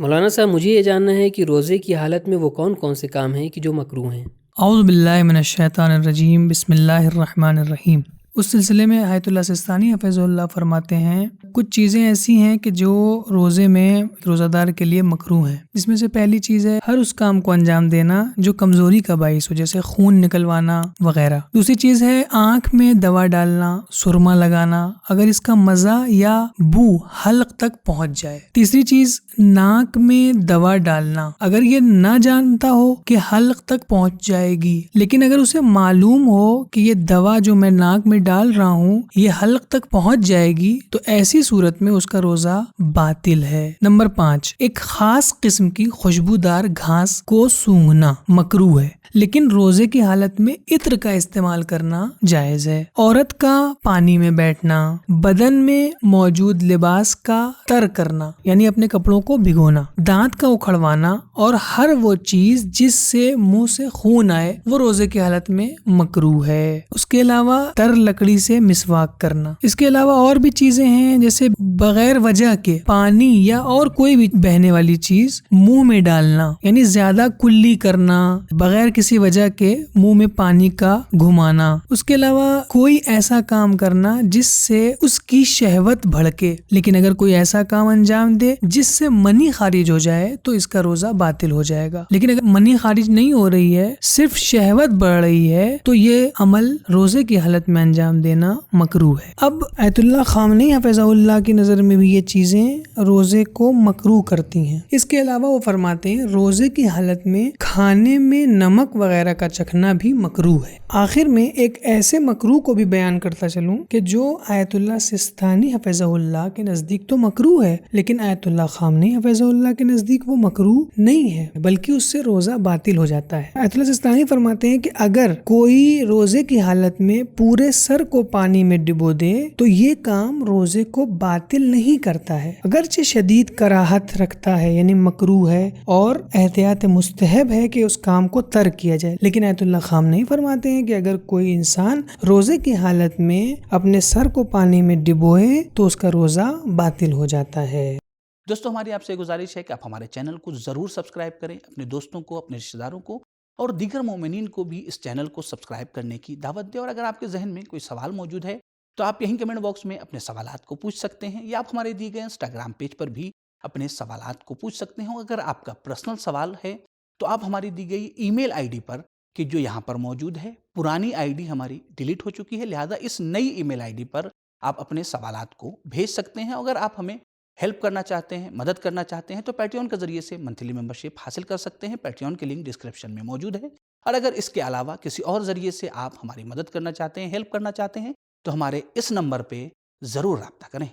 مولانا صاحب مجھے یہ جاننا ہے کہ روزے کی حالت میں وہ کون کون سے کام ہیں کہ جو مکروہ ہیں؟ اعوذ باللہ من الشیطان الرجیم، بسم اللہ الرحمن الرحیم۔ اس سلسلے میں آیت اللہ سستانی حفظہ اللہ فرماتے ہیں کچھ چیزیں ایسی ہیں کہ جو روزے میں روزہ دار کے لیے مکروہ ہیں، جس میں سے پہلی چیز ہے ہر اس کام کو انجام دینا جو کمزوری کا باعث ہو، جیسے خون نکلوانا وغیرہ۔ دوسری چیز ہے آنکھ میں دوا ڈالنا، سرما لگانا اگر اس کا مزہ یا بو حلق تک پہنچ جائے۔ تیسری چیز ناک میں دوا ڈالنا اگر یہ نہ جانتا ہو کہ حلق تک پہنچ جائے گی، لیکن اگر اسے معلوم ہو کہ یہ دوا جو میں ناک میں ڈال رہا ہوں یہ حلق تک پہنچ جائے گی، تو ایسی صورت میں اس کا روزہ باطل ہے۔ نمبر 5، ایک خاص قسم کی خوشبودار گھاس کو سونگھنا مکروہ ہے، لیکن روزے کی حالت میں عطر کا استعمال کرنا جائز ہے۔ عورت کا پانی میں بیٹھنا، بدن میں موجود لباس کا تر کرنا یعنی اپنے کپڑوں کو بھگونا، دانت کا اکھڑوانا اور ہر وہ چیز جس سے منہ سے خون آئے وہ روزے کی حالت میں مکروہ ہے۔ اس کے علاوہ تر لکڑی سے مسواک کرنا۔ اس کے علاوہ اور بھی چیزیں ہیں جیسے بغیر وجہ کے پانی یا اور کوئی بھی بہنے والی چیز منہ میں ڈالنا یعنی زیادہ کلی کرنا، بغیر کسی وجہ کے منہ میں پانی کا گھمانا۔ اس کے علاوہ کوئی ایسا کام کرنا جس سے اس کی شہوت بھڑکے، لیکن اگر کوئی ایسا کام انجام دے جس سے منی خارج ہو جائے تو اس کا روزہ باطل ہو جائے گا، لیکن اگر منی خارج نہیں ہو رہی ہے، صرف شہوت بڑھ رہی ہے، تو یہ عمل روزے کی حالت میں انجام دینا مکروہ ہے۔ اب آیت اللہ خامنئی حفظہ اللہ کی نظر میں بھی یہ چیزیں روزے کو مکروہ کرتی ہیں۔ اس کے علاوہ وہ فرماتے ہیں روزے کی حالت میں کھانے میں نمک وغیرہ کا چکھنا بھی مکروہ ہے۔ آخر میں ایک ایسے مکروہ کو بھی بیان کرتا چلوں کہ جو آیت اللہ سستانی حفظہ اللہ کے نزدیک تو مکروہ ہے، لیکن آیت اللہ خامنئی حفظہ اللہ کے نزدیک وہ مکروہ نہیں ہے بلکہ اس سے روزہ باطل ہو جاتا ہے۔ آیت اللہ سستانی فرماتے ہیں کہ اگر کوئی روزے کی حالت میں پورے سر کو پانی میں ڈبو دے تو یہ کام روزے کو باطل نہیں کرتا ہے، اگرچہ شدید کراہت رکھتا ہے یعنی مکروہ ہے اور احتیاط مستحب ہے کہ اس کام کو ترک کیا جائے، لیکن آیت اللہ خامنئی فرماتے ہیں کہ اگر کوئی انسان روزے کی حالت میں اپنے سر کو پانی میں ڈبوئے تو اس کا روزہ باطل ہو جاتا ہے۔ دوستو ہماری آپ سے گزارش ہے کہ آپ ہمارے چینل کو ضرور سبسکرائب کریں، اپنے دوستوں کو، اپنے رشتہ داروں کو اور دیگر مومنین کو بھی اس چینل کو سبسکرائب کرنے کی دعوت دیں، اور اگر آپ کے ذہن میں کوئی سوال موجود ہے تو آپ یہیں کمنٹ باکس میں اپنے سوالات کو پوچھ سکتے ہیں، یا آپ ہمارے دیے گئے انسٹاگرام پیج پر بھی اپنے سوالات کو پوچھ سکتے ہیں۔ اگر آپ کا پرسنل سوال ہے تو آپ ہماری دی گئی ای میل آئی ڈی پر کہ جو یہاں پر موجود ہے، پرانی آئی ڈی ہماری ڈیلیٹ ہو چکی ہے، لہٰذا اس نئی ای میل آئی ڈی پر آپ اپنے سوالات کو بھیج سکتے ہیں۔ اگر آپ ہمیں ہیلپ کرنا چاہتے ہیں، مدد کرنا چاہتے ہیں، تو پیٹریون کے ذریعے سے منتھلی ممبرشپ حاصل کر سکتے ہیں۔ پیٹریون کی لنک ڈسکرپشن میں موجود ہے، اور اگر اس کے علاوہ کسی اور ذریعے سے آپ ہماری مدد کرنا چاہتے ہیں، ہیلپ کرنا چاہتے ہیں، تو ہمارے اس نمبر پہ ضرور رابطہ کریں۔